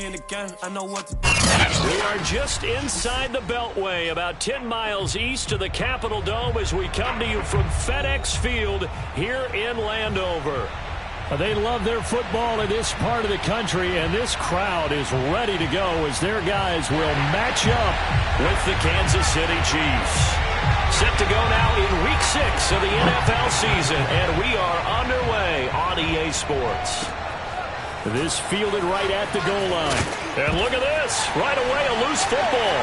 in the game, I know what to do. We are just inside the Beltway, about 10 miles east of the Capitol Dome as we come to you from FedEx Field here in Landover. They love their football in this part of the country, and this crowd is ready to go as their guys will match up with the Kansas City Chiefs. Set to go now in Week 6 of the NFL season, and we are underway on EA Sports. This fielded right at the goal line. And look at this. Right away, a loose football.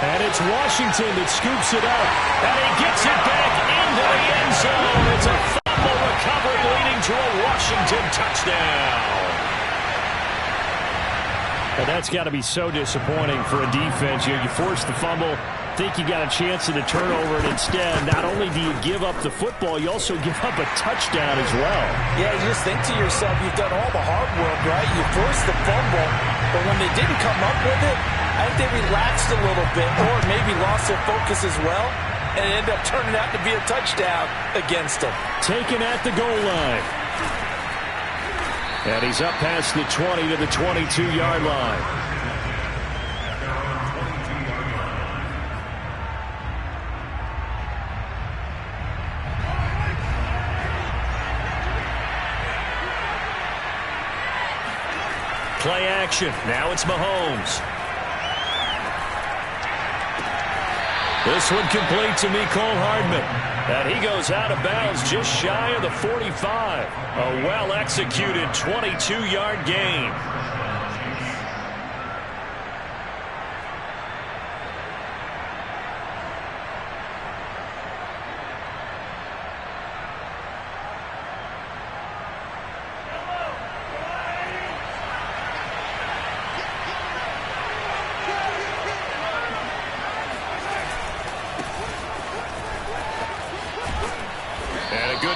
And it's Washington that scoops it up. And he gets it back into the end zone. It's a fumble recovered, leading to a Washington touchdown. And that's got to be so disappointing for a defense. You force the fumble, think you got a chance at a turnover, and instead, not only do you give up the football, you also give up a touchdown as well. Yeah, you just think to yourself, you've done all the hard work, right? You forced the fumble, but when they didn't come up with it, I think they relaxed a little bit, or maybe lost their focus as well, and it ended up turning out to be a touchdown against them. Taken at the goal line. And he's up past the 20 to the 22-yard line. Play action. Now it's Mahomes. This one complete to Mecole Hardman. And he goes out of bounds just shy of the 45. A well-executed 22-yard gain.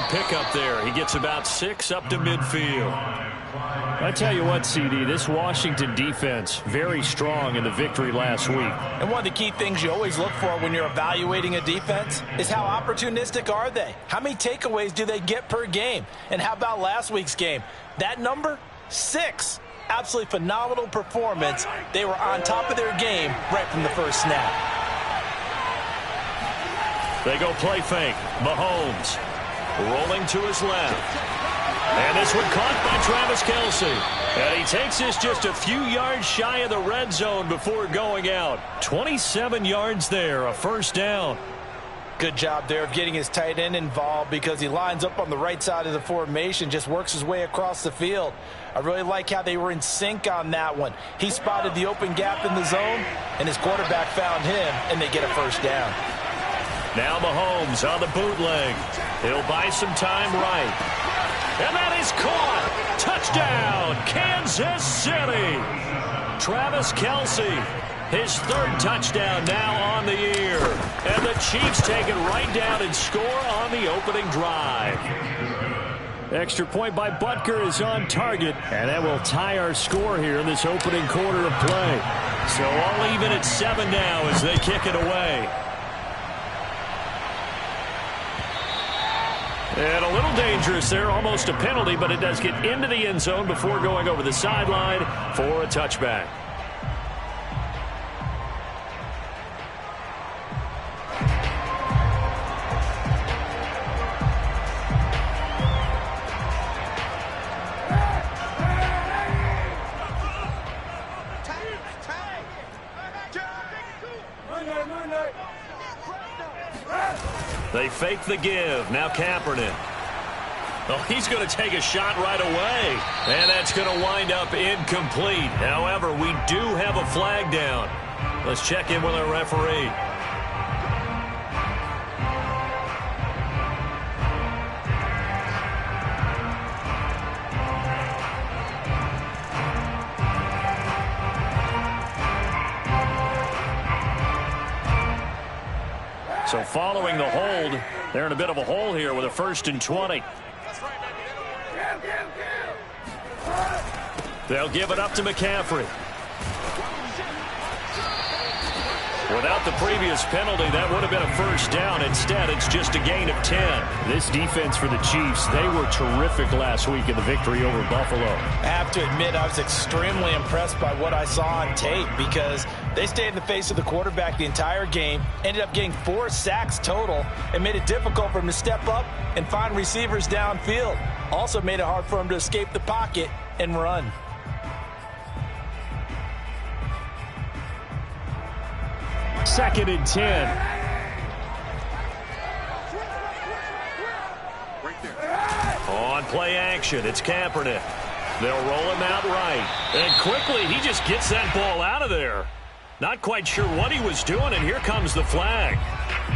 Pickup there. He gets about 6 up to midfield. I tell you what, CD, this Washington defense, very strong in the victory last week. And one of the key things you always look for when you're evaluating a defense is how opportunistic are they? How many takeaways do they get per game? And how about last week's game? That number, 6. Absolutely phenomenal performance. They were on top of their game right from the first snap. They go play fake. Mahomes. Rolling to his left. And this one caught by Travis Kelce. And he takes this just a few yards shy of the red zone before going out. 27 yards there, a first down. Good job there of getting his tight end involved because he lines up on the right side of the formation, just works his way across the field. I really like how they were in sync on that one. He spotted the open gap in the zone, and his quarterback found him, and they get a first down. Now Mahomes on the bootleg. He'll buy some time right. And that is caught. Touchdown, Kansas City. Travis Kelce, his 3rd touchdown now on the year. And the Chiefs take it right down and score on the opening drive. Extra point by Butker is on target. And that will tie our score here in this opening quarter of play. So all even at 7 now as they kick it away. And a little dangerous there, almost a penalty, but it does get into the end zone before going over the sideline for a touchback. They fake the give. Now Kaepernick. Oh, he's going to take a shot right away. And that's going to wind up incomplete. However, we do have a flag down. Let's check in with our referee. So following the hold, they're in a bit of a hole here with a 1st and 20. They'll give it up to McCaffrey. Without the previous penalty, that would have been a first down. Instead, it's just a gain of 10. This defense for the Chiefs, they were terrific last week in the victory over Buffalo. I have to admit, I was extremely impressed by what I saw on tape because they stayed in the face of the quarterback the entire game, ended up getting 4 sacks total, and made it difficult for him to step up and find receivers downfield. Also made it hard for him to escape the pocket and run. Second and 10. On play action, it's Kaepernick. They'll roll him out right. And quickly, he just gets that ball out of there. Not quite sure what he was doing, and here comes the flag.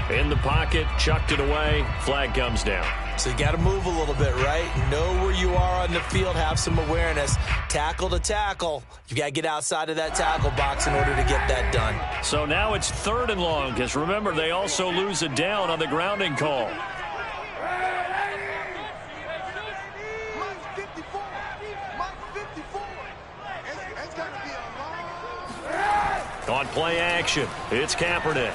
In the pocket, chucked it away, flag comes down. So you got to move a little bit, right? Know where you are on the field, have some awareness. Tackle to tackle. You got to get outside of that tackle box in order to get that done. So now it's 3rd and long, because remember, they also lose a down on the grounding call. On play action, it's Kaepernick.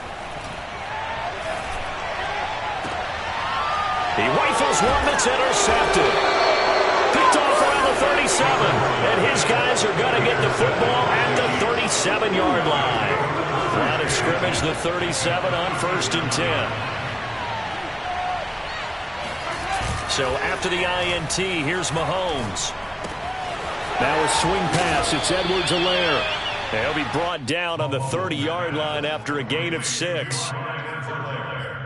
He rifles one that's intercepted. Picked off around the 37. And his guys are going to get the football at the 37-yard line. Line of scrimmage, the 37 on 1st and 10. So after the INT, here's Mahomes. Now a swing pass. It's Edwards-Helaire. He'll be brought down on the 30-yard line after a gain of 6.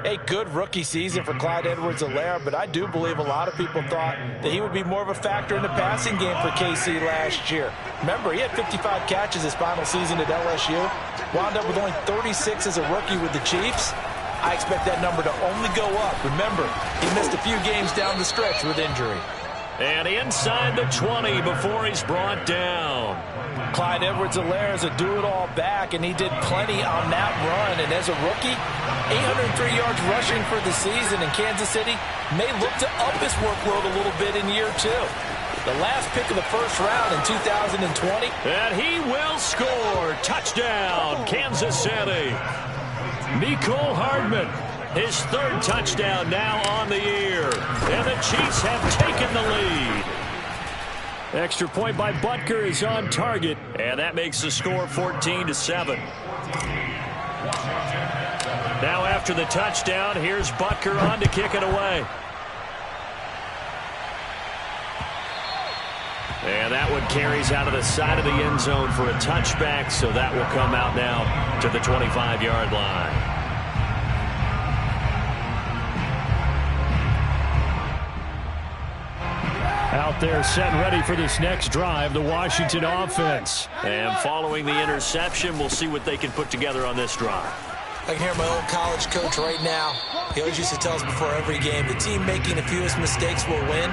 A good rookie season for Clyde Edwards-Helaire, but I do believe a lot of people thought that he would be more of a factor in the passing game for KC last year. Remember, he had 55 catches his final season at LSU, wound up with only 36 as a rookie with the Chiefs. I expect that number to only go up. Remember, he missed a few games down the stretch with injury. And inside the 20 before he's brought down. Clyde Edwards-Helaire is a do-it-all back, and he did plenty on that run. And as a rookie, 803 yards rushing for the season, and Kansas City may look to up his workload a little bit in year 2. The last pick of the first round in 2020. And he will score. Touchdown, Kansas City. Mecole Hardman, his 3rd touchdown now on the year. And the Chiefs have taken the lead. Extra point by Butker is on target. And that makes the score 14-7. Now after the touchdown, here's Butker on to kick it away. And that one carries out of the side of the end zone for a touchback, so that will come out now to the 25-yard line. Out there set and ready for this next drive, the Washington offense. And following the interception, we'll see what they can put together on this drive. I can hear my old college coach right now. He always used to tell us before every game, the team making the fewest mistakes will win.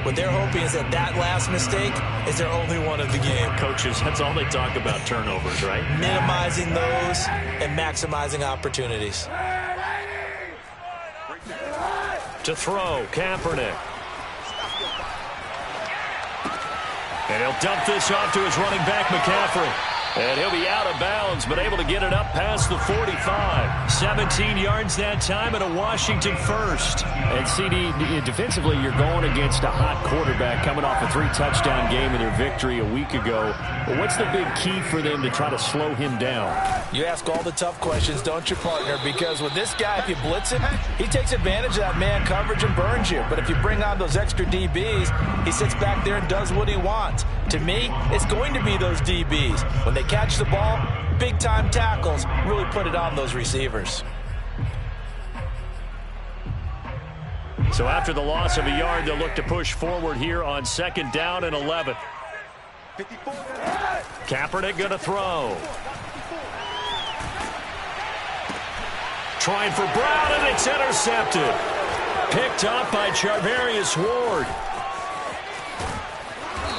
What they're hoping is that that last mistake is their only one of the game. Coaches, that's all they talk about, turnovers, right? Minimizing those and maximizing opportunities. To throw, Kaepernick. And he'll dump this off to his running back, McCaffrey. And he'll be out of bounds, but able to get it up past the 45. 17 yards that time and a Washington first. And CD, defensively, you're going against a hot quarterback coming off a 3-touchdown game in their victory a week ago. But what's the big key for them to try to slow him down? You ask all the tough questions, don't you, partner? Because with this guy, if you blitz him, he takes advantage of that man coverage and burns you. But if you bring on those extra DBs, he sits back there and does what he wants. To me, it's going to be those DBs. When they catch the ball, big-time tackles really put it on those receivers. So after the loss of a yard, they'll look to push forward here on 2nd down and 11. Kaepernick going to throw. Trying for Brown, and it's intercepted. Picked up by Charvarius Ward.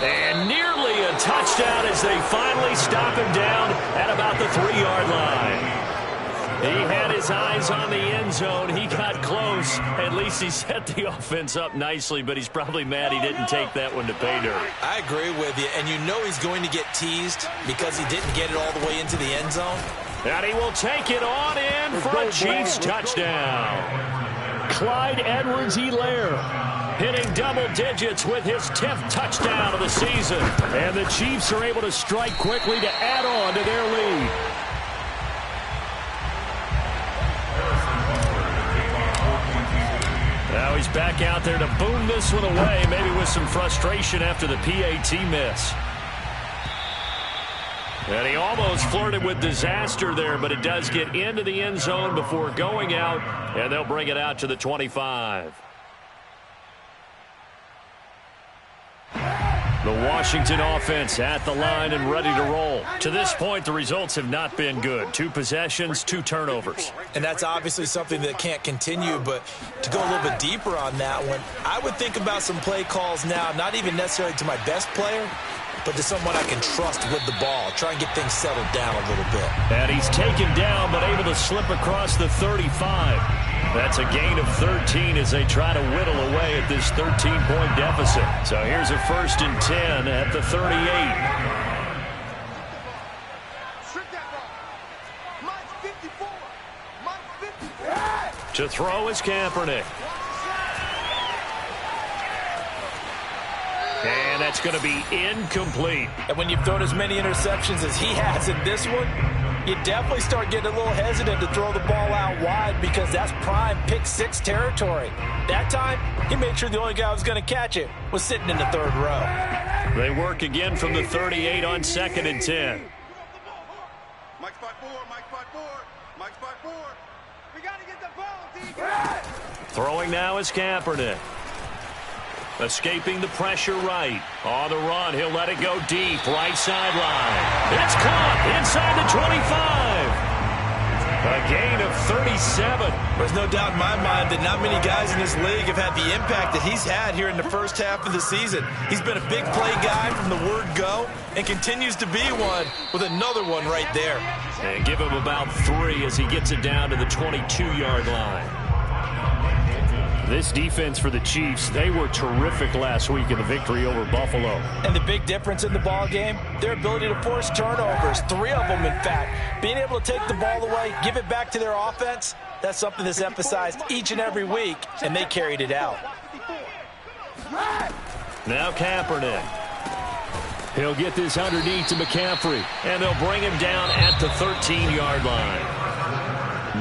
And nearly a touchdown as they finally stop him down at about the 3-yard line. He had his eyes on the end zone. He got close. At least he set the offense up nicely, but he's probably mad he didn't take that one to pay dirt. I agree with you, and you know he's going to get teased because he didn't get it all the way into the end zone. And he will take it on in for a Chiefs touchdown. Clyde Edwards-Helaire hitting double digits with his 10th touchdown of the season. And the Chiefs are able to strike quickly to add on to their lead. Now he's back out there to boom this one away, maybe with some frustration after the PAT miss. And he almost flirted with disaster there, but it does get into the end zone before going out, and they'll bring it out to the 25. The Washington offense at the line and ready to roll. To this point, the results have not been good. 2 possessions, 2 turnovers. And that's obviously something that can't continue, but to go a little bit deeper on that one, I would think about some play calls now, not even necessarily to my best player, but to someone I can trust with the ball. Try and get things settled down a little bit. And he's taken down, but able to slip across the 35. That's a gain of 13 as they try to whittle away at this 13-point deficit. So here's a 1st and 10 at the 38. To throw is Kaepernick. And that's going to be incomplete. And when you've thrown as many interceptions as he has in this one, you definitely start getting a little hesitant to throw the ball out wide because that's prime pick 6 territory. That time, he made sure the only guy who was going to catch it was sitting in the 3rd row. They work again from the 38 on 2nd and 10. Mike spot 4, Mike spot 4, Mike spot 4. We got to get the ball, D. Throwing now is Kaepernick. Escaping the pressure right. On the run, he'll let it go deep. Right sideline. It's caught inside the 25. A gain of 37. There's no doubt in my mind that not many guys in this league have had the impact that he's had here in the first half of the season. He's been a big play guy from the word go and continues to be one with another one right there. And give him about 3 as he gets it down to the 22-yard line. This defense for the Chiefs, they were terrific last week in the victory over Buffalo. And the big difference in the ball game, their ability to force turnovers, 3 of them in fact. Being able to take the ball away, give it back to their offense, that's something that's emphasized each and every week, and they carried it out. Now Kaepernick. He'll get this underneath to McCaffrey, and they'll bring him down at the 13-yard line.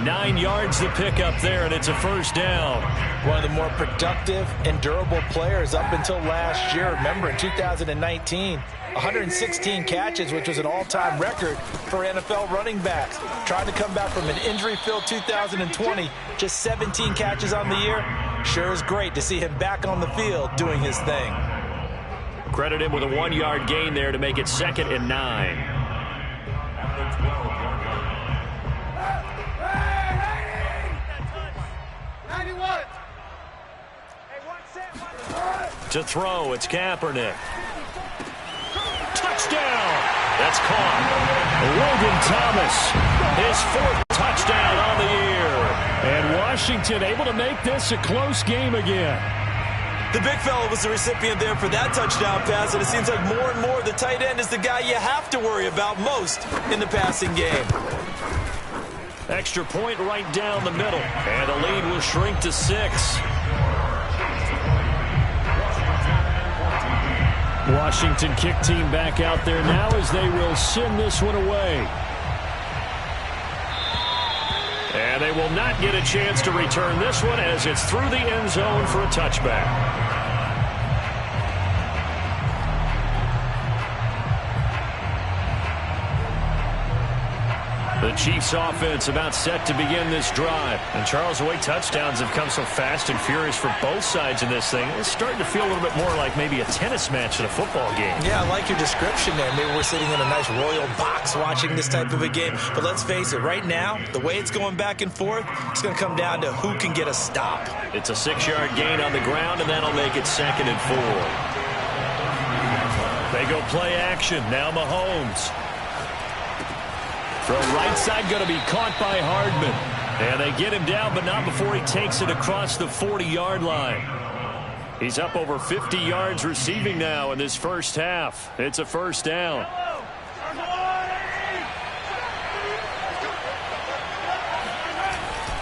9 yards to pick up there, and it's a 1st down. One of the more productive and durable players up until last year. Remember, in 2019, 116 catches, which was an all-time record for NFL running backs. Trying to come back from an injury-filled 2020, just 17 catches on the year. Sure is great to see him back on the field doing his thing. Credit him with a 1-yard gain there to make it 2nd and 9. To throw, it's Kaepernick. Touchdown! That's caught. Logan Thomas, his 4th touchdown on the year. And Washington able to make this a close game again. The big fella was the recipient there for that touchdown pass, and it seems like more and more the tight end is the guy you have to worry about most in the passing game. Extra point right down the middle. And the lead will shrink to 6. Washington kick team back out there now as they will send this one away. And they will not get a chance to return this one as it's through the end zone for a touchback. The Chiefs offense about set to begin this drive. And Charles, the way touchdowns have come so fast and furious for both sides in this thing, it's starting to feel a little bit more like maybe a tennis match in a football game. Yeah, I like your description there. Maybe we're sitting in a nice royal box watching this type of a game. But let's face it, right now, the way it's going back and forth, it's going to come down to who can get a stop. It's a 6-yard gain on the ground, and that'll make it 2nd and 4. They go play action. Now Mahomes. Throw right side going to be caught by Hardman. And they get him down, but not before he takes it across the 40-yard line. He's up over 50 yards receiving now in this first half. It's a 1st down.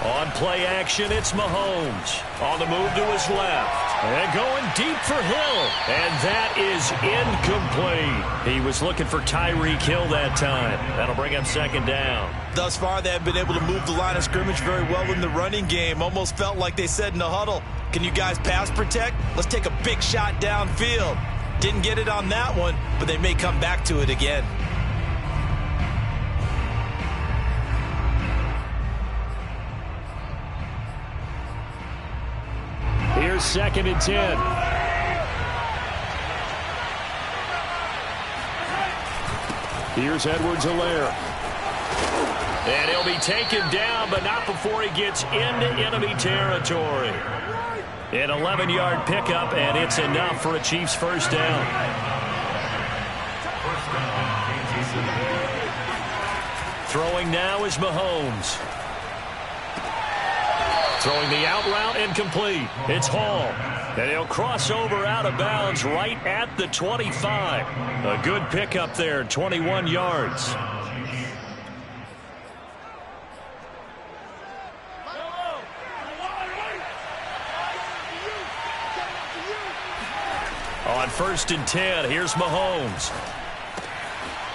On play action, it's Mahomes. On the move to his left. And going deep for Hill. And that is incomplete. He was looking for Tyreek Hill that time. That'll bring up second down. Thus far, they have been able to move the line of scrimmage very well in the running game. Almost felt like they said in the huddle, can you guys pass protect? Let's take a big shot downfield. Didn't get it on that one, but they may come back to it again. Here's 2nd and 10. Here's Edwards-Helaire. And he'll be taken down, but not before he gets into enemy territory. An 11-yard pickup, and it's enough for a Chiefs first down. Throwing now is Mahomes. Throwing the out route incomplete. It's Hall. And he'll cross over out of bounds right at the 25. A good pickup there, 21 yards. On 1st and 10, here's Mahomes.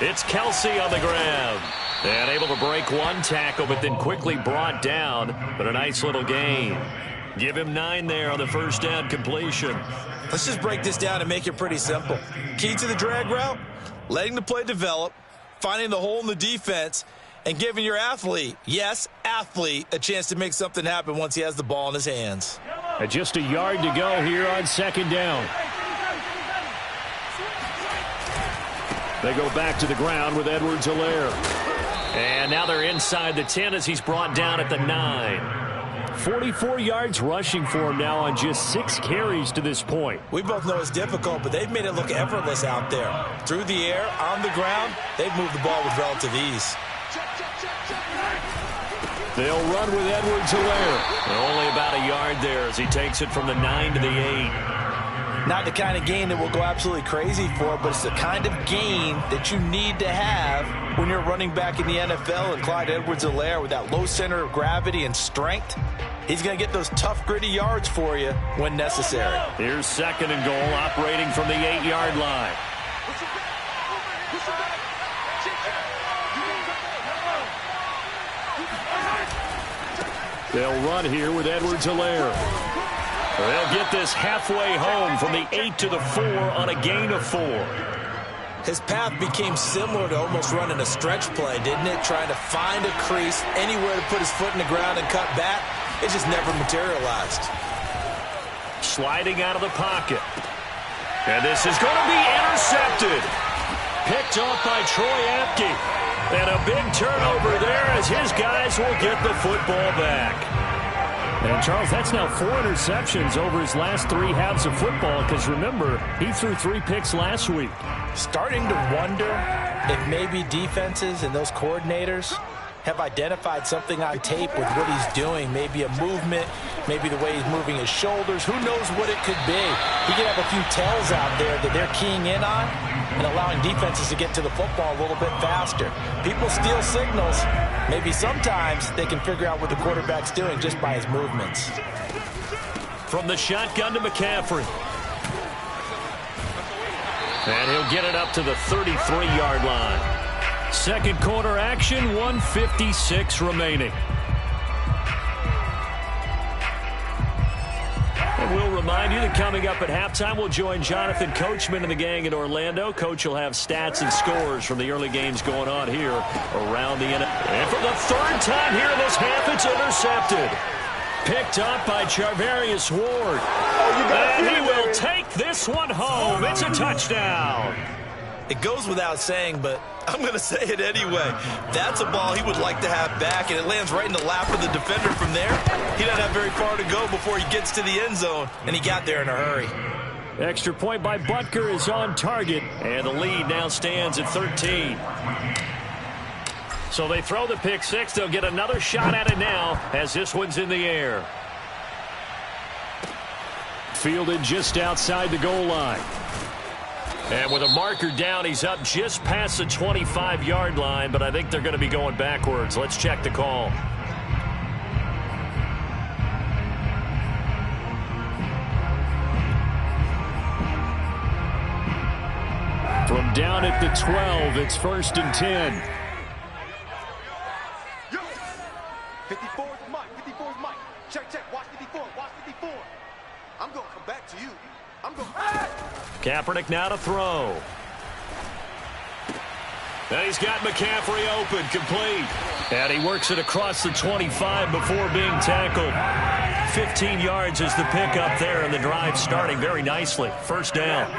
It's Kelsey on the ground. And able to break one tackle, but then quickly brought down. But a nice little gain. Give him 9 there on the first down completion. Let's just break this down and make it pretty simple. Key to the drag route, letting the play develop, finding the hole in the defense, and giving your athlete, yes, athlete, a chance to make something happen once he has the ball in his hands. Just a yard to go here on 2nd down. They go back to the ground with Edwards-Helaire. And now they're inside the 10 as he's brought down at the 9. 44 yards rushing for him now on just 6 carries to this point. We both know it's difficult, but they've made it look effortless out there. Through the air, on the ground, they've moved the ball with relative ease. They'll run with Edwards-Helaire. Only about a yard there as he takes it from the 9 to the 8. Not the kind of gain that we'll go absolutely crazy for, but it's the kind of gain that you need to have when you're running back in the NFL. And Clyde Edwards-Helaire, with that low center of gravity and strength, he's going to get those tough, gritty yards for you when necessary. Here's 2nd and goal, operating from the 8-yard line. They'll run here with Edwards-Helaire. They'll get this halfway home from the 8 to the 4 on a gain of 4. His path became similar to almost running a stretch play, didn't it? Trying to find a crease, anywhere to put his foot in the ground and cut back. It just never materialized. Sliding out of the pocket. And this is going to be intercepted. Picked off by Troy Apke. And a big turnover there as his guys will get the football back. And, Charles, that's now 4 interceptions over his last 3 halves of football because, remember, he threw 3 picks last week. Starting to wonder if maybe defenses and those coordinators have identified something on tape with what he's doing. Maybe a movement, maybe the way he's moving his shoulders. Who knows what it could be? He could have a few tells out there that they're keying in on and allowing defenses to get to the football a little bit faster. People steal signals. Maybe sometimes they can figure out what the quarterback's doing just by his movements. From the shotgun to McCaffrey. And he'll get it up to the 33-yard line. Second quarter action, 1:56 remaining. And we'll remind you that coming up at halftime, we'll join Jonathan Coachman and the gang in Orlando. Coach will have stats and scores from the early games going on here around the NFL. And for the 3rd time here in this half, it's intercepted. Picked up by Charvarius Ward. And he will take this one home. It's a touchdown. It goes without saying, but I'm going to say it anyway. That's a ball he would like to have back, and it lands right in the lap of the defender from there. He doesn't have very far to go before he gets to the end zone, and he got there in a hurry. Extra point by Butker is on target, and the lead now stands at 13. So they throw the pick 6. They'll get another shot at it now as this one's in the air. Fielded just outside the goal line. And with a marker down, he's up just past the 25-yard line, but I think they're going to be going backwards. Let's check the call. Down at the 12, it's 1st and 10. 54 is Mike. 54 is Mike. Check, check. Watch 54. Watch 54. I'm going to come back to you. I'm going. Kaepernick now to throw. And he's got McCaffrey open, complete. And he works it across the 25 before being tackled. 15 yards is the pickup there, and the drive starting very nicely. First down.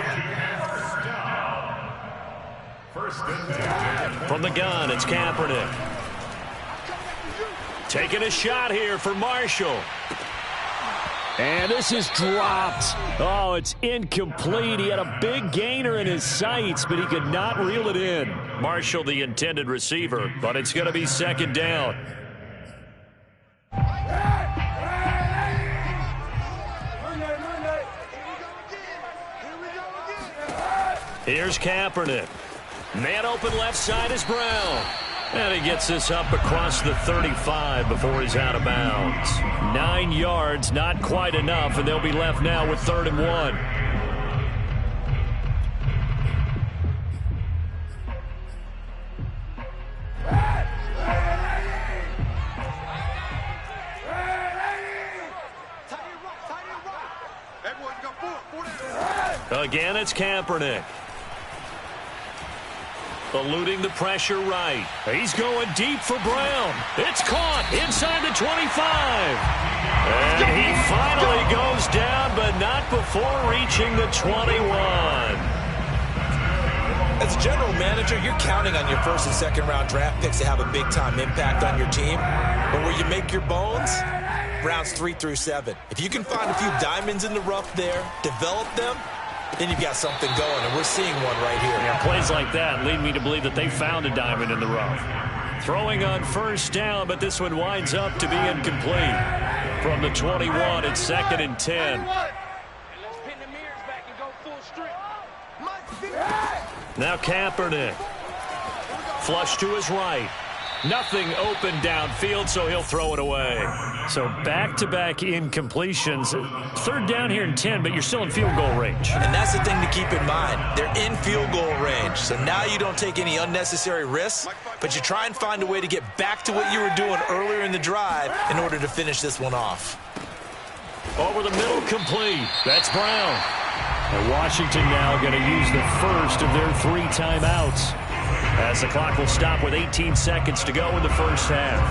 From the gun, it's Kaepernick. Taking a shot here for Marshall. And this is dropped. Oh, it's incomplete. He had a big gainer in his sights, but he could not reel it in. Marshall, the intended receiver, but it's going to be 2nd down. Here's Kaepernick. Man open left side is Brown. And he gets this up across the 35 before he's out of bounds. 9 yards, not quite enough, and they'll be left now with 3rd and 1. Again, it's Kaepernick. Eluding the pressure right. He's going deep for Brown. It's caught inside the 25. And he finally goes down, but not before reaching the 21. As a general manager, you're counting on your 1st and 2nd round draft picks to have a big-time impact on your team. But where you make your bones, rounds 3 through 7. If you can find a few diamonds in the rough there, develop them, then you've got something going, and we're seeing one right here. Yeah, plays like that lead me to believe that they found a diamond in the rough. Throwing on 1st down, but this one winds up to be incomplete. From the 21, it's 2nd and 10. Now Kaepernick. Flush to his right. Nothing open downfield, so he'll throw it away. So back-to-back incompletions. 3rd down here and 10, but you're still in field goal range. And that's the thing to keep in mind. They're in field goal range. So now you don't take any unnecessary risks, but you try and find a way to get back to what you were doing earlier in the drive in order to finish this one off. Over the middle, complete. That's Brown. And Washington now going to use the first of their 3 timeouts, as the clock will stop with 18 seconds to go in the first half.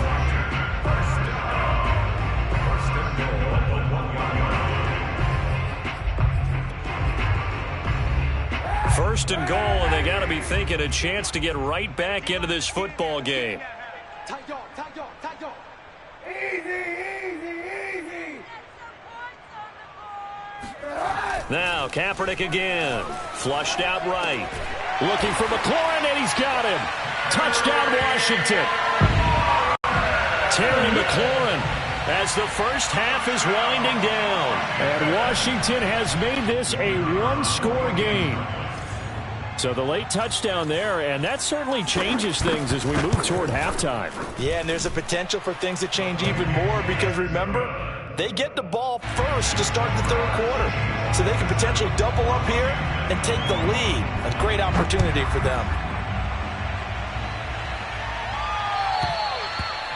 First and goal, and they got to be thinking a chance to get right back into this football game. Tight dog, tight dog, tight dog. Now Kaepernick again. Flushed out right. Looking for McLaurin, and he's got him. Touchdown, Washington. Terry McLaurin, as the first half is winding down. And Washington has made this a 1-score game. So the late touchdown there, and that certainly changes things as we move toward halftime. Yeah, and there's a potential for things to change even more because, remember, they get the ball first to start the 3rd quarter. So they can potentially double up here and take the lead. A great opportunity for them.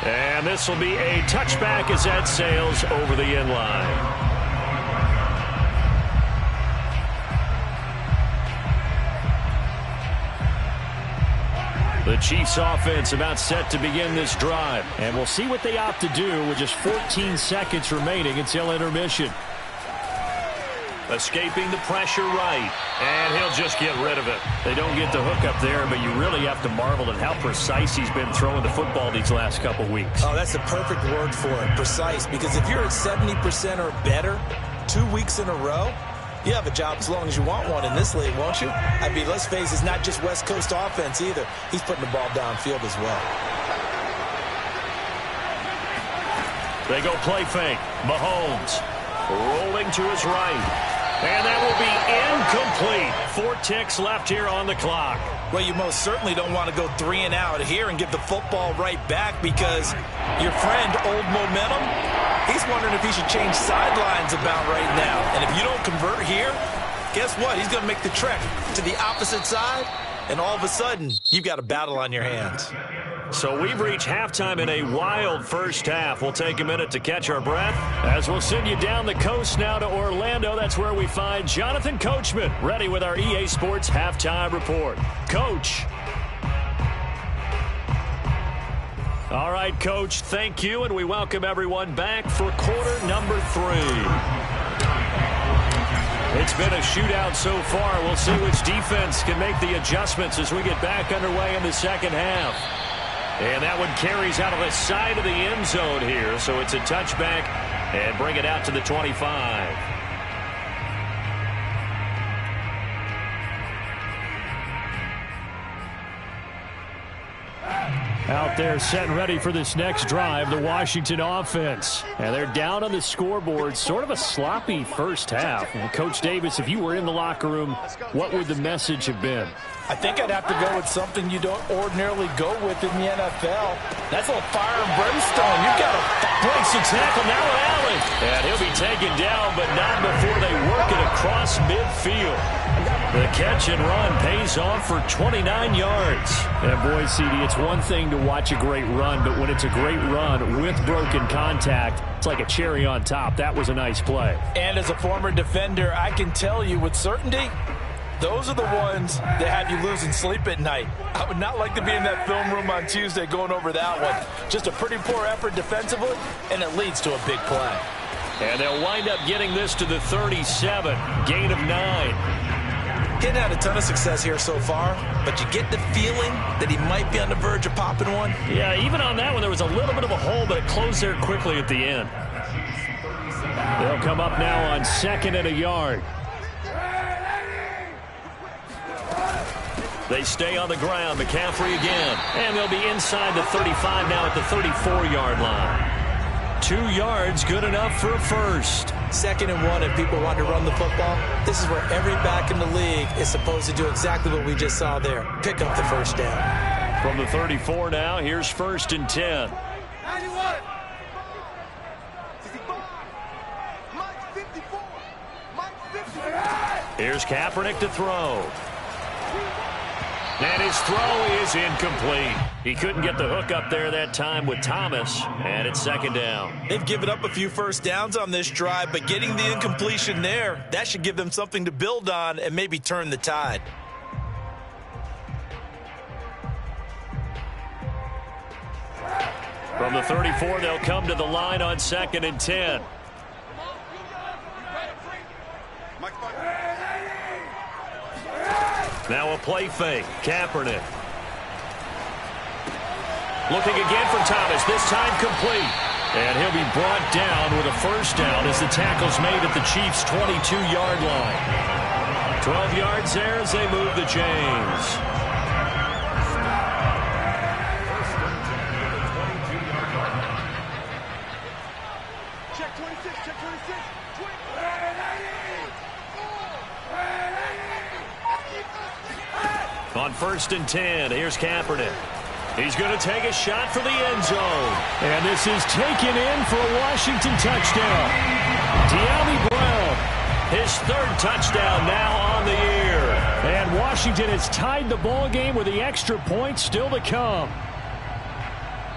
And this will be a touchback as that sails over the end line. The Chiefs offense about set to begin this drive. And we'll see what they opt to do with just 14 seconds remaining until intermission. Escaping the pressure right. And he'll just get rid of it. They don't get the hook up there, but you really have to marvel at how precise he's been throwing the football these last couple weeks. Oh, that's the perfect word for it, precise. Because if you're at 70% or better 2 weeks in a row, you have a job as long as you want one in this league, won't you? I mean, let's face it, it's not just West Coast offense either. He's putting the ball downfield as well. They go play fake. Mahomes rolling to his right. And that will be incomplete. 4 ticks left here on the clock. Well, you most certainly don't want to go 3 and out here and give the football right back because your friend, Old Momentum, he's wondering if he should change sidelines about right now. And if you don't convert here, guess what? He's going to make the trek to the opposite side and all of a sudden, you've got a battle on your hands. So we've reached halftime in a wild first half. We'll take a minute to catch our breath as we'll send you down the coast now to Orlando. That's where we find Jonathan Coachman, ready with our EA Sports Halftime Report. Coach. All right, Coach, thank you, and we welcome everyone back for quarter number 3. It's been a shootout so far. We'll see which defense can make the adjustments as we get back underway in the second half. And that one carries out of the side of the end zone here. So it's a touchback and bring it out to the 25. Out there set and ready for this next drive, the Washington offense. And they're down on the scoreboard, sort of a sloppy first half. And Coach Davis, if you were in the locker room, what would the message have been? I think I'd have to go with something you don't ordinarily go with in the NFL. That's a little fire and brimstone. You've got to breaks the tackle now with Allen. And he'll be taken down, but not before they work it across midfield. The catch and run pays off for 29 yards. And boy, CD, it's one thing to watch a great run, but when it's a great run with broken contact, it's like a cherry on top. That was a nice play. And as a former defender, I can tell you with certainty, those are the ones that have you losing sleep at night. I would not like to be in that film room on Tuesday going over that one. Just a pretty poor effort defensively, and it leads to a big play. And they'll wind up getting this to the 37, gain of 9. He hadn't had a ton of success here so far, but you get the feeling that he might be on the verge of popping one. Yeah, even on that one, there was a little bit of a hole, but it closed there quickly at the end. They'll come up now on 2nd and a yard. They stay on the ground. McCaffrey again. And they'll be inside the 35 now at the 34-yard line. 2 yards, good enough for a first. 2nd and 1 if people want to run the football. This is where every back in the league is supposed to do exactly what we just saw there. Pick up the first down. From the 34 now, here's 1st and 10. 91. 65. Mike 54. Mike 54. Here's Kaepernick to throw. And his throw is incomplete. He couldn't get the hook up there that time with Thomas, and it's 2nd down. They've given up a few first downs on this drive, but getting the incompletion there, that should give them something to build on and maybe turn the tide. From the 34, they'll come to the line on 2nd and 10. Now a play fake. Kaepernick. Looking again for Thomas. This time complete. And he'll be brought down with a first down as the tackle's made at the Chiefs' 22-yard line. 12 yards there as they move the chains. Check 26, check 26. 20. On 1st and 10, here's Kaepernick. He's going to take a shot for the end zone. And this is taken in for a Washington touchdown. De'Ami Brown, his 3rd touchdown now on the year. And Washington has tied the ball game with the extra point still to come.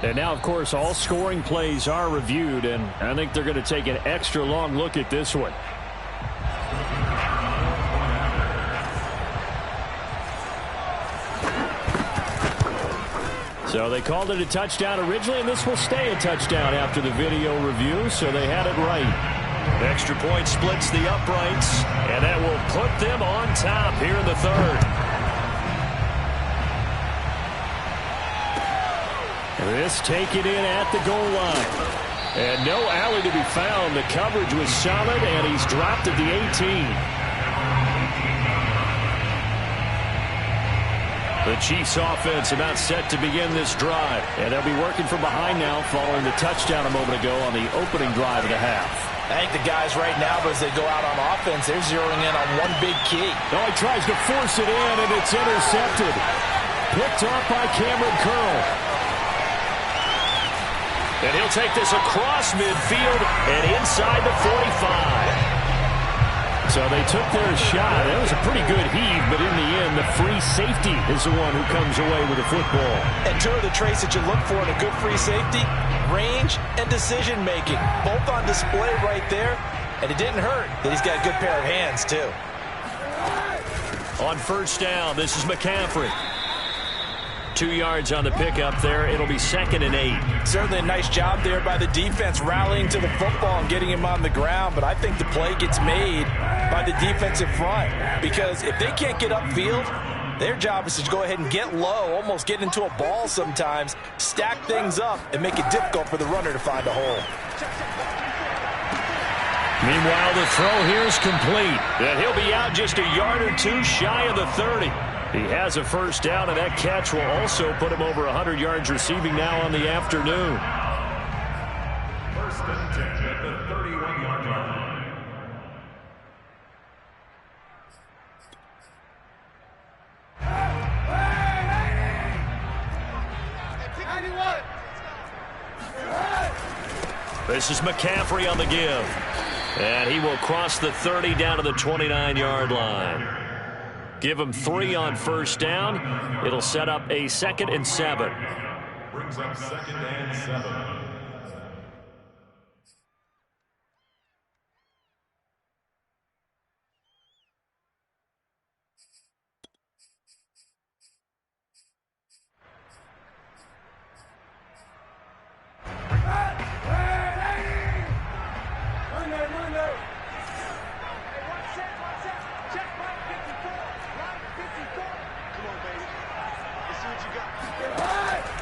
And now, of course, all scoring plays are reviewed, and I think they're going to take an extra long look at this one. So they called it a touchdown originally, and this will stay a touchdown after the video review, so they had it right. Extra point splits the uprights, and that will put them on top here in the 3rd. This taken in at the goal line. And no alley to be found. The coverage was solid, and he's dropped at the 18. The Chiefs offense about set to begin this drive. And they'll be working from behind now following the touchdown a moment ago on the opening drive of the half. I think the guys right now, as they go out on offense, they're zeroing in on one big key. Oh, he tries to force it in, and it's intercepted. Picked off by Cameron Curl. And he'll take this across midfield and inside the 45. So they took their shot. That was a pretty good heave, but in the end, the free safety is the one who comes away with the football. And two of the traits that you look for in a good free safety, range and decision-making, both on display right there. And it didn't hurt that he's got a good pair of hands, too. On first down, this is McCaffrey. 2 yards on the pickup there. It'll be 2nd and 8. Certainly a nice job there by the defense rallying to the football and getting him on the ground. But I think the play gets made by the defensive front. Because if they can't get upfield, their job is to go ahead and get low, almost get into a ball sometimes, stack things up, and make it difficult for the runner to find a hole. Meanwhile, the throw here is complete. And he'll be out just a yard or two shy of the 30. He has a first down, and that catch will also put him over 100 yards receiving now on the afternoon. First and 10 at the 31-yard line. This is McCaffrey on the give. And he will cross the 30 down to the 29-yard line. Give him 3 on first down. It'll set up a 2nd and 7. Brings up 2nd and 7.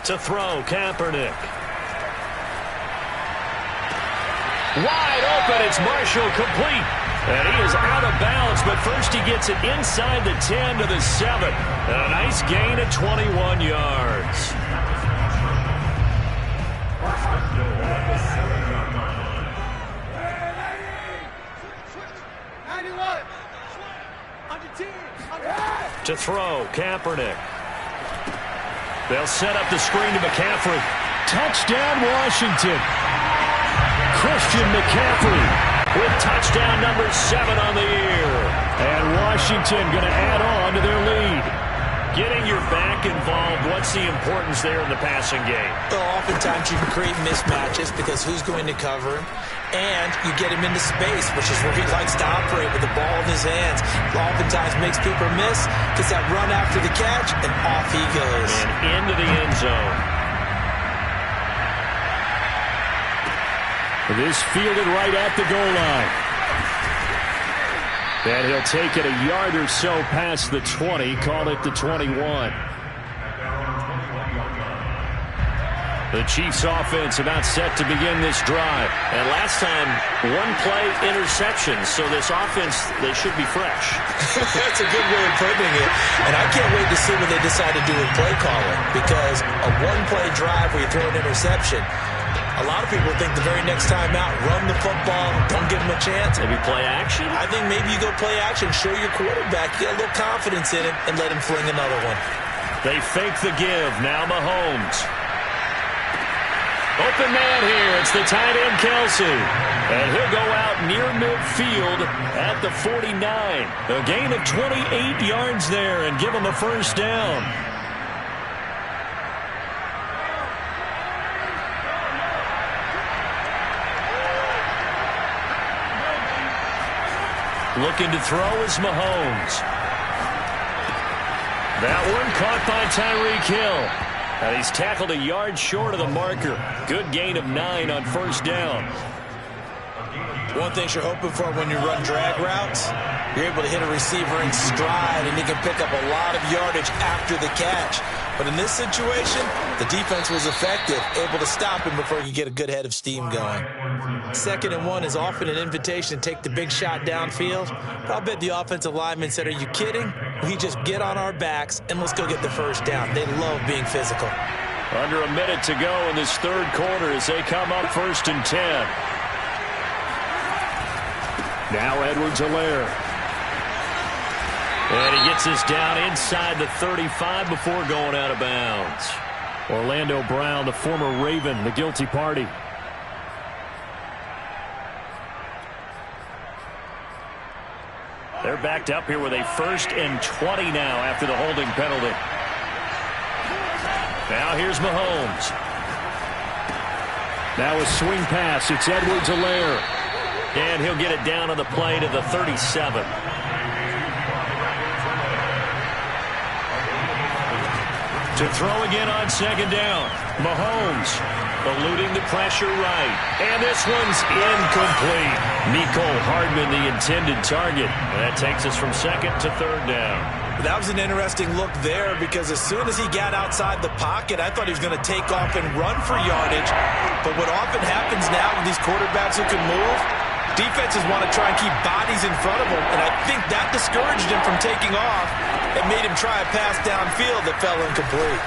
To throw, Kaepernick. Wide open, it's Marshall, complete. And he is out of bounds, but first he gets it inside the 10 to the 7. And a nice gain of 21 yards. To throw, Kaepernick. They'll set up the screen to McCaffrey. Touchdown, Washington. Christian McCaffrey with touchdown number 7 on the year. And Washington going to add on to their lead. Getting your back involved, what's the importance there in the passing game? Well, oftentimes you can create mismatches because who's going to cover him? And you get him into space, which is where he likes to operate with the ball in his hands. Oftentimes makes people miss, gets that run after the catch, and off he goes. And into the end zone. This fielded right at the goal line. And he'll take it a yard or so past the 20, call it the 21. The Chiefs offense about set to begin this drive. And last time, 1-play interception. So this offense, they should be fresh. That's a good way of putting it. And I can't wait to see what they decide to do with play calling. Because a 1-play drive where you throw an interception, a lot of people think the very next time out, run the football, don't give them a chance. Maybe play action? I think maybe you go play action, show your quarterback, get a little confidence in it, and let him fling another one. They fake the give. Now Mahomes. Open man here. It's the tight end, Kelsey. And he'll go out near midfield at the 49. A gain of 28 yards there and give him a first down. Looking to throw is Mahomes. That one caught by Tyreek Hill. And he's tackled a yard short of the marker. Good gain of 9 on first down. One thing you're hoping for when you run drag routes, you're able to hit a receiver in stride, and he can pick up a lot of yardage after the catch. But in this situation, the defense was effective, able to stop him before he could get a good head of steam going. 2nd and 1 is often an invitation to take the big shot downfield. But I'll bet the offensive lineman said, are you kidding? We just get on our backs and let's go get the first down. They love being physical. Under a minute to go in this third quarter as they come up 1st and 10. Now Edwards-Helaire. And he gets us down inside the 35 before going out of bounds. Orlando Brown, the former Raven, the guilty party. They're backed up here with a 1st and 20 now after the holding penalty. Now here's Mahomes. Now a swing pass. It's Edwards-Helaire. And he'll get it down on the play to the 37. To throw again on 2nd down. Mahomes eluding the pressure right. And this one's incomplete. Mecole Hardman, the intended target. And that takes us from 2nd to 3rd down. That was an interesting look there because as soon as he got outside the pocket, I thought he was going to take off and run for yardage. But what often happens now with these quarterbacks who can move, defenses want to try and keep bodies in front of them. And I think that discouraged him from taking off and made him try a pass downfield that fell incomplete.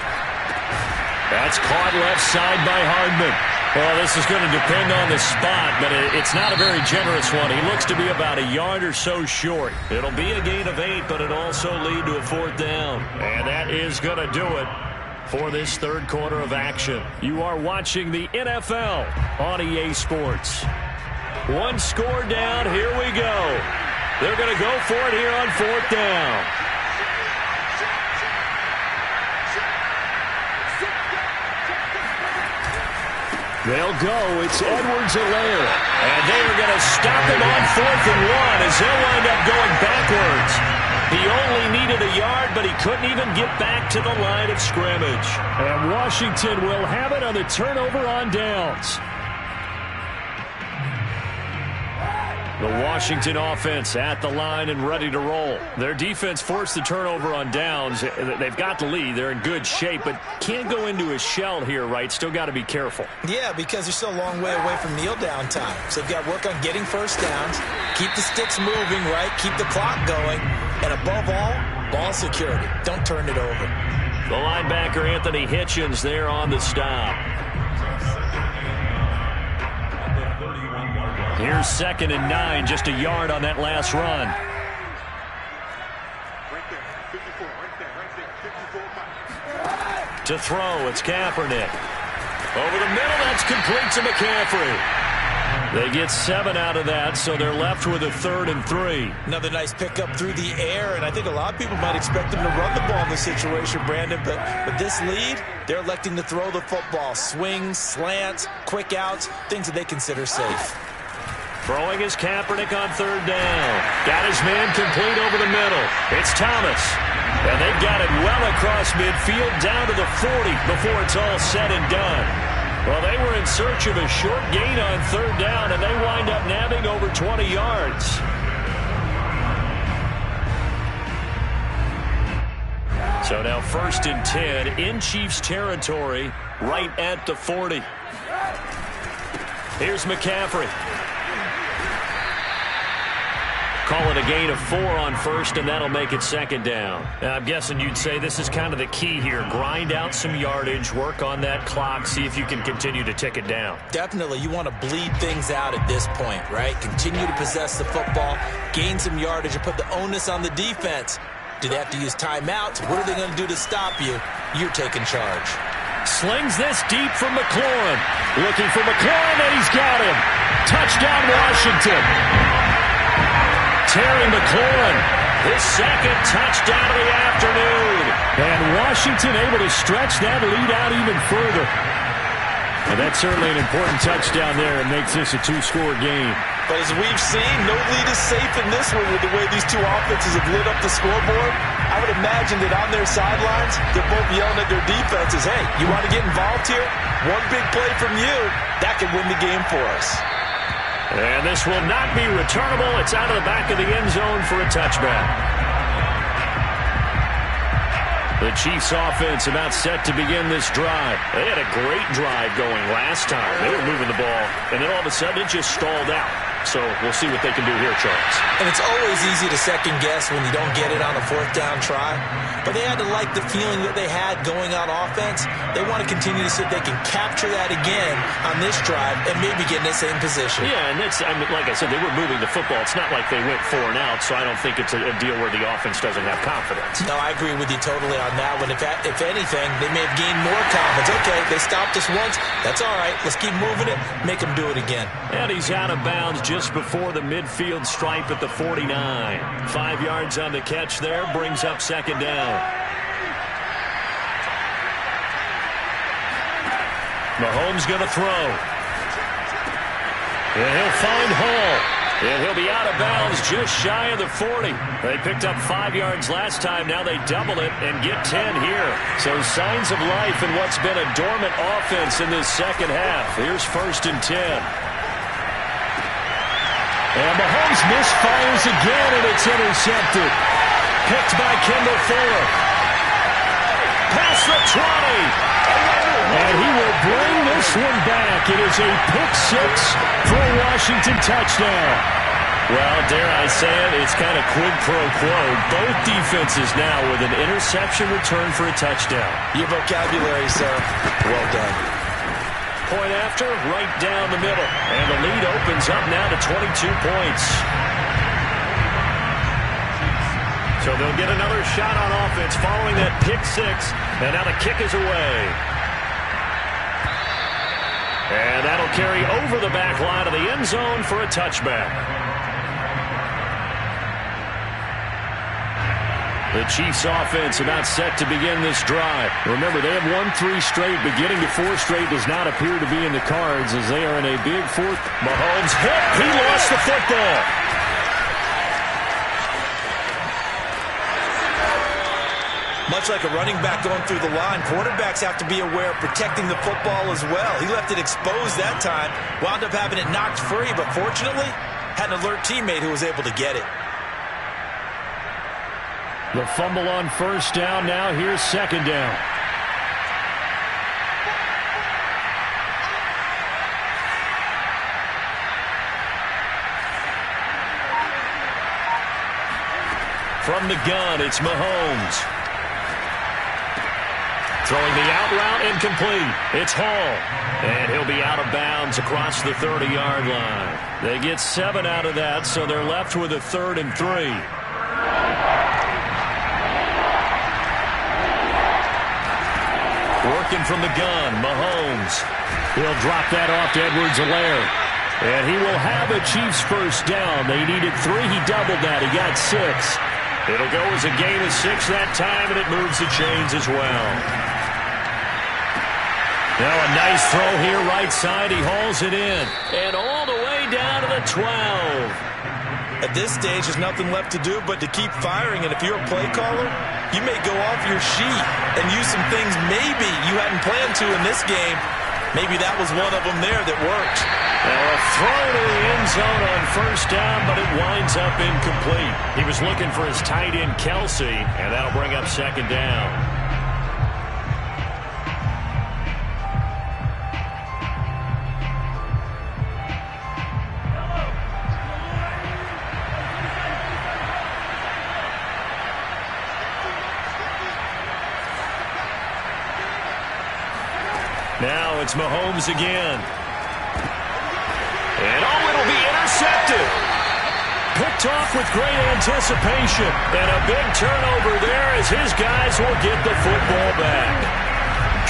That's caught left side by Hardman. Well, this is going to depend on the spot, but it's not a very generous one. He looks to be about a yard or so short. It'll be a gain of 8, but it'll also lead to a 4th down. And that is going to do it for this 3rd quarter of action. You are watching the NFL on EA Sports. 1 score down. Here we go. They're going to go for it here on 4th down. They'll go. It's Edwards-Helaire. And they are going to stop him on 4th and 1 as they'll wind up going backwards. He only needed a yard, but he couldn't even get back to the line of scrimmage. And Washington will have it on the turnover on downs. The Washington offense at the line and ready to roll. Their defense forced the turnover on downs. They've got the lead. They're in good shape, but can't go into a shell here, right? Still got to be careful. Yeah, because they're still a long way away from kneel down time. So they've got to work on getting 1st downs, keep the sticks moving, right? Keep the clock going. And above all, ball security. Don't turn it over. The linebacker, Anthony Hitchens, there on the stop. Here's 2nd and 9, just a yard on that last run. Right there, 54, right there, 54. To throw, it's Kaepernick. Over the middle, that's complete to McCaffrey. They get 7 out of that, so they're left with a 3rd and 3. Another nice pickup through the air, and I think a lot of people might expect them to run the ball in this situation, Brandon, but with this lead, they're electing to throw the football. Swings, slants, quick outs, things that they consider safe. Throwing is Kaepernick on 3rd down. Got his man complete over the middle. It's Thomas. And they've got it well across midfield down to the 40 before it's all said and done. Well, they were in search of a short gain on 3rd down, and they wind up nabbing over 20 yards. So now 1st and 10 in Chiefs territory right at the 40. Here's McCaffrey. Call it a gain of 4 on 1st, and that'll make it 2nd down. Now, I'm guessing you'd say this is kind of the key here. Grind out some yardage, work on that clock, see if you can continue to tick it down. Definitely. You want to bleed things out at this point, right? Continue to possess the football, gain some yardage, and put the onus on the defense. Do they have to use timeouts? What are they going to do to stop you? You're taking charge. Slings this deep from McLaurin. Looking for McLaurin, and he's got him. Touchdown, Washington. Terry McLaurin, his 2nd touchdown of the afternoon. And Washington able to stretch that lead out even further. And that's certainly an important touchdown there and makes this a 2-score game. But as we've seen, no lead is safe in this one with the way these two offenses have lit up the scoreboard. I would imagine that on their sidelines, they're both yelling at their defenses, hey, you want to get involved here? One big play from you, that could win the game for us. And this will not be returnable. It's out of the back of the end zone for a touchback. The Chiefs offense about set to begin this drive. They had a great drive going last time. They were moving the ball, and then all of a sudden it just stalled out. So we'll see what they can do here, Charles. And it's always easy to second guess when you don't get it on a 4th down try. But they had to like the feeling that they had going on offense. They want to continue to see if they can capture that again on this drive and maybe get in the same position. Yeah, and like I said, they were moving the football. It's not like they went 4 and out, so I don't think it's a deal where the offense doesn't have confidence. No, I agree with you totally on that one. If anything, they may have gained more confidence. Okay, they stopped us once. That's all right. Let's keep moving it. Make them do it again. And he's out of bounds just before the midfield stripe at the 49. 5 yards on the catch there, brings up second down. Mahomes going to throw. And he'll find Hall. And he'll be out of bounds just shy of the 40. They picked up 5 yards last time. Now they double it and get 10 here. So signs of life in what's been a dormant offense in this second half. Here's 1st and 10. And Mahomes misfires again, and it's intercepted. Picked by Kendall Fuller. Past the 20. And he will bring this one back. It is a pick-6 for a Washington touchdown. Well, dare I say it, it's kind of quid pro quo. Both defenses now with an interception return for a touchdown. Your vocabulary, sir. Well done. Point after, right down the middle. And the lead opens up now to 22 points. So they'll get another shot on offense following that pick-6. And now the kick is away. And that'll carry over the back line of the end zone for a touchback. The Chiefs offense about set to begin this drive. Remember, they have won 3 straight, but getting to 4 straight does not appear to be in the cards as they are in a big 4th. Mahomes hit. He lost the football. Much like a running back going through the line, quarterbacks have to be aware of protecting the football as well. He left it exposed that time, wound up having it knocked free, but fortunately, had an alert teammate who was able to get it. The fumble on 1st down. Now here's 2nd down. From the gun, it's Mahomes. Throwing the out route incomplete. It's Hall. And he'll be out of bounds across the 30-yard line. They get 7 out of that, so they're left with a 3rd and 3. Working from the gun, Mahomes. He'll drop that off to Edwards-Helaire. And he will have a Chiefs 1st down. They needed 3. He doubled that. He got 6. It'll go as a gain of 6 that time, and it moves the chains as well. Now a nice throw here, right side. He hauls it in. And all the way down to the 12. At this stage, there's nothing left to do but to keep firing. And if you're a play caller, you may go off your sheet and use some things maybe you hadn't planned to in this game. Maybe that was one of them there that worked. Now a throw to the end zone on 1st down, but it winds up incomplete. He was looking for his tight end, Kelsey, and that'll bring up 2nd down. Now it's Mahomes again. And it'll be intercepted. Picked off with great anticipation. And a big turnover there as his guys will get the football back.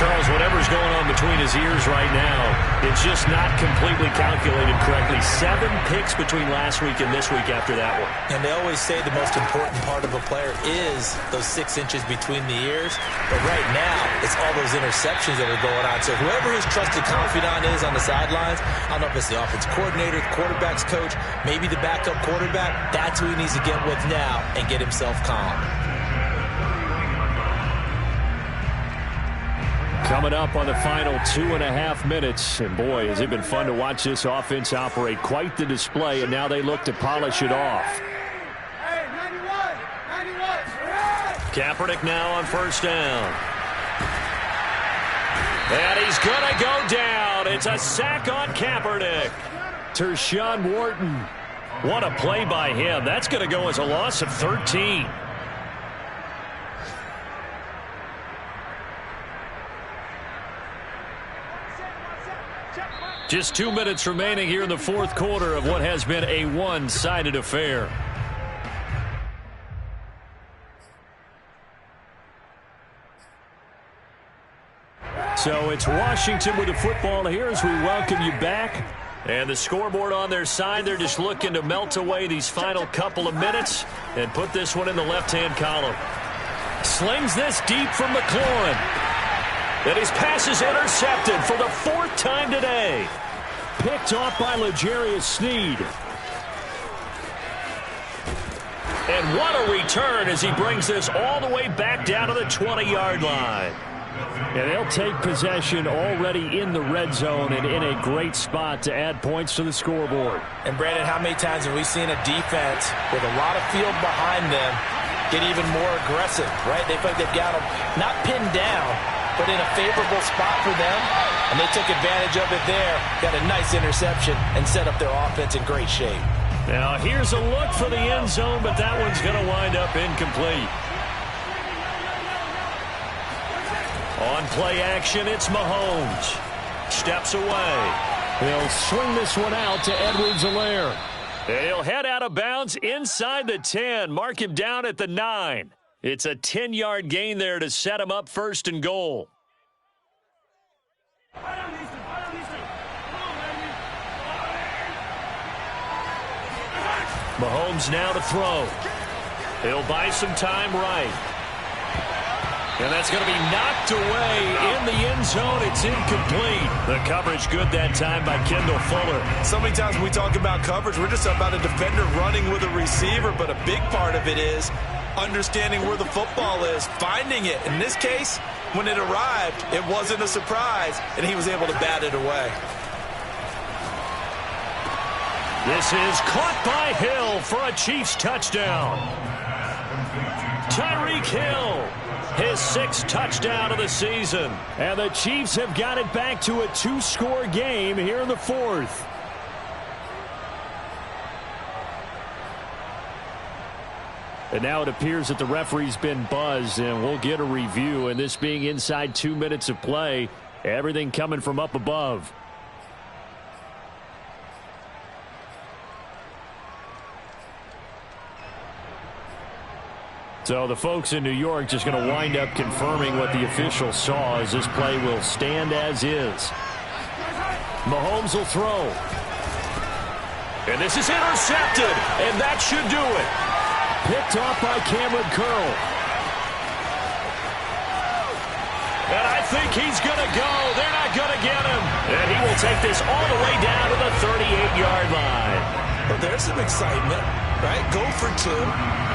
Charles, whatever's going on between his ears right now, it's just not completely calculated correctly. 7 picks between last week and this week after that one. And they always say the most important part of a player is those 6 inches between the ears. But right now, it's all those interceptions that are going on. So whoever his trusted confidant is on the sidelines, I don't know if it's the offense coordinator, the quarterback's coach, maybe the backup quarterback, that's who he needs to get with now and get himself calm. Coming up on the final 2.5 minutes. And boy, has it been fun to watch this offense operate. Quite the display, and now they look to polish it off. Hey, 91. Kaepernick now on 1st down. And he's going to go down. It's a sack on Kaepernick. Tershawn Wharton. What a play by him. That's going to go as a loss of 13. Just 2 minutes remaining here in the 4th quarter of what has been a one-sided affair. So it's Washington with the football here as we welcome you back And the scoreboard on their side, they're just looking to melt away these final couple of minutes and put this one in the left-hand column. Slings this deep from McLaurin. And his pass is intercepted for the 4th time today. Picked off by L'Jarius Sneed. And what a return as he brings this all the way back down to the 20-yard line. And they'll take possession already in the red zone and in a great spot to add points to the scoreboard. And, Brandon, how many times have we seen a defense with a lot of field behind them get even more aggressive, right? They feel like they've got them not pinned down, but in a favorable spot for them, and they took advantage of it there, got a nice interception, and set up their offense in great shape. Now, here's a look for the end zone, but that one's going to wind up incomplete. On play action, it's Mahomes. Steps away. He'll swing this one out to Edwards-Helaire. He'll head out of bounds inside the 10. Mark him down at the 9. It's a 10-yard gain there to set him up 1st and goal. Mahomes now to throw. He'll buy some time right. And that's going to be knocked away in the end zone. It's incomplete. The coverage good that time by Kendall Fuller. So many times when we talk about coverage, we're just about a defender running with a receiver, but a big part of it is understanding where the football is, finding it. In this case, when it arrived, it wasn't a surprise, and he was able to bat it away. This is caught by Hill for a Chiefs touchdown. Tyreek Hill, his 6th touchdown of the season. And the Chiefs have got it back to a 2-score game here in the 4th. And now it appears that the referee's been buzzed, and we'll get a review. And this being inside 2 minutes of play, everything coming from up above. So the folks in New York just going to wind up confirming what the officials saw, as this play will stand as is. Mahomes will throw. And this is intercepted, and that should do it. Picked off by Cameron Curl. And I think he's going to go. They're not going to get him. And he will take this all the way down to the 38-yard line. Well, there's some excitement, right? Go for 2,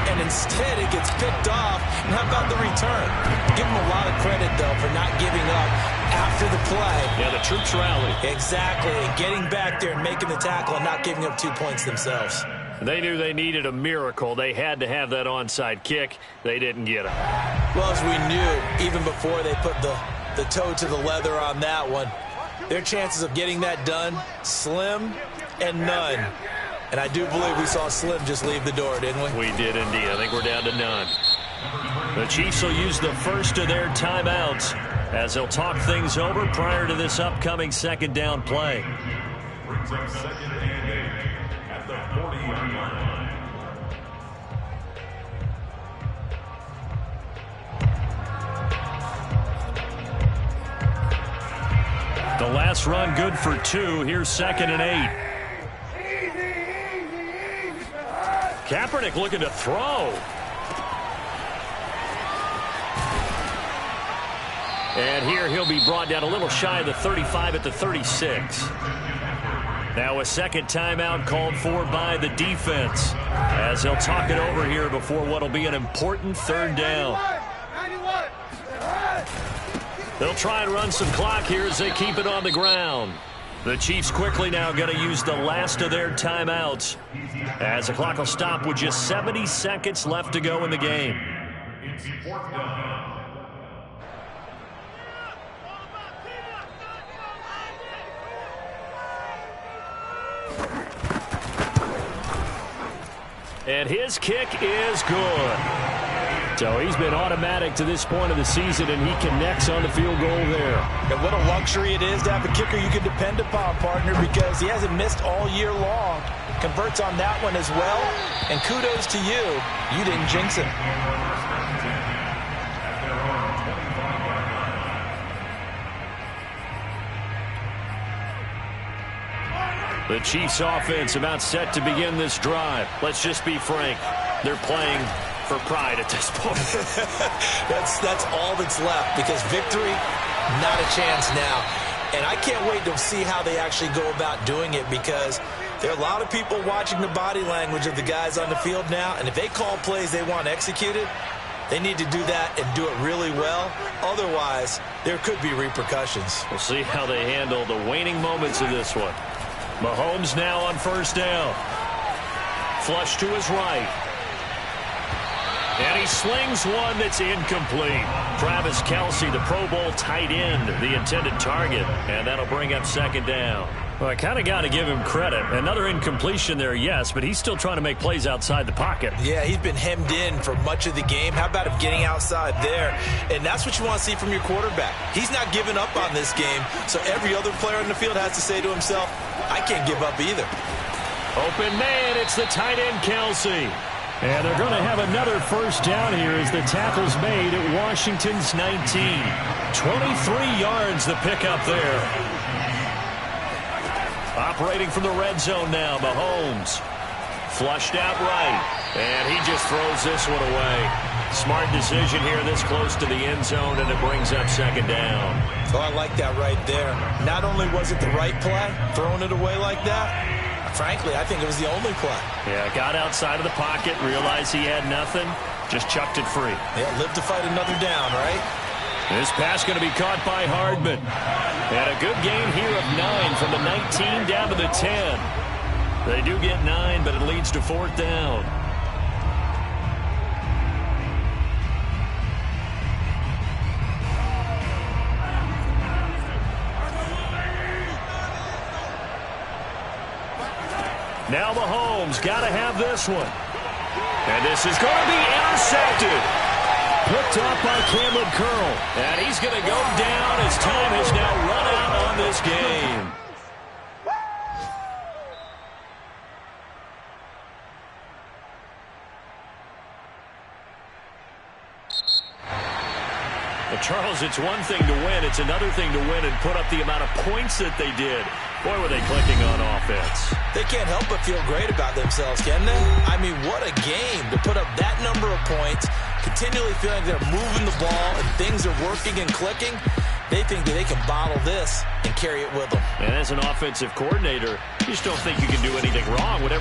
and instead it gets picked off. And how about the return? Give him a lot of credit, though, for not giving up after the play. Yeah, the troops rally. Exactly, and getting back there and making the tackle and not giving up 2 points themselves. They knew they needed a miracle. They had to have that onside kick. They didn't get it. Well, as we knew, even before they put the toe to the leather on that one, their chances of getting that done, slim and none. And I do believe we saw Slim just leave the door, didn't we? We did indeed. I think we're down to none. The Chiefs will use the first of their timeouts as they'll talk things over prior to this upcoming 2nd down play. Brings up 2nd and 8 at the 40-yard line. The last run good for 2. Here's 2nd and 8. Kaepernick looking to throw. And here he'll be brought down a little shy of the 35 at the 36. Now a 2nd timeout called for by the defense as they'll talk it over here before what will be an important 3rd down. They'll try and run some clock here as they keep it on the ground. The Chiefs quickly now going to use the last of their timeouts as the clock will stop with just 70 seconds left to go in the game. It's 4th down. And his kick is good. So he's been automatic to this point of the season, and he connects on the field goal there. And what a luxury it is to have a kicker you can depend upon, partner, because he hasn't missed all year long. Converts on that one as well. And kudos to you. You didn't jinx him. The Chiefs offense about set to begin this drive. Let's just be frank. They're playing for pride at this point. That's all that's left, because victory, not a chance now. And I can't wait to see how they actually go about doing it, because there are a lot of people watching the body language of the guys on the field now, and if they call plays they want executed, they need to do that and do it really well. Otherwise, there could be repercussions. We'll see how they handle the waning moments of this one. Mahomes now on first down. Flush to his right. And he slings one that's incomplete. Travis Kelce, the Pro Bowl tight end, the intended target. And that'll bring up second down. Well, I kind of got to give him credit. Another incompletion there, yes, but he's still trying to make plays outside the pocket. Yeah, he's been hemmed in for much of the game. How about him getting outside there? And that's what you want to see from your quarterback. He's not giving up on this game, so every other player in the field has to say to himself, I can't give up either. Open man, it's the tight end, Kelce. And they're going to have another first down here as the tackle's made at Washington's 19. 23 yards the pickup there. Operating from the red zone now, Mahomes. Flushed out right. And he just throws this one away. Smart decision here this close to the end zone, and it brings up second down. Oh, I like that right there. Not only was it the right play, throwing it away like that, frankly, I think it was the only play. Yeah, got outside of the pocket, realized he had nothing, just chucked it free. Yeah, live to fight another down, right? This pass going to be caught by Hardman. And a good gain here of 9 from the 19 down to the 10. They do get 9, but it leads to fourth down. Now Mahomes got to have this one. And this is going to be intercepted. Picked off by Cameron Curl. And he's going to go down as time has now run out on this game. Well, Charles, it's one thing to win. It's another thing to win and put up the amount of points that they did. Boy, were they clicking on offense. They can't help but feel great about themselves, can they? I mean, what a game to put up that number of points, continually feeling they're moving the ball and things are working and clicking. They think that they can bottle this and carry it with them. And as an offensive coordinator, you just don't think you can do anything wrong. Whatever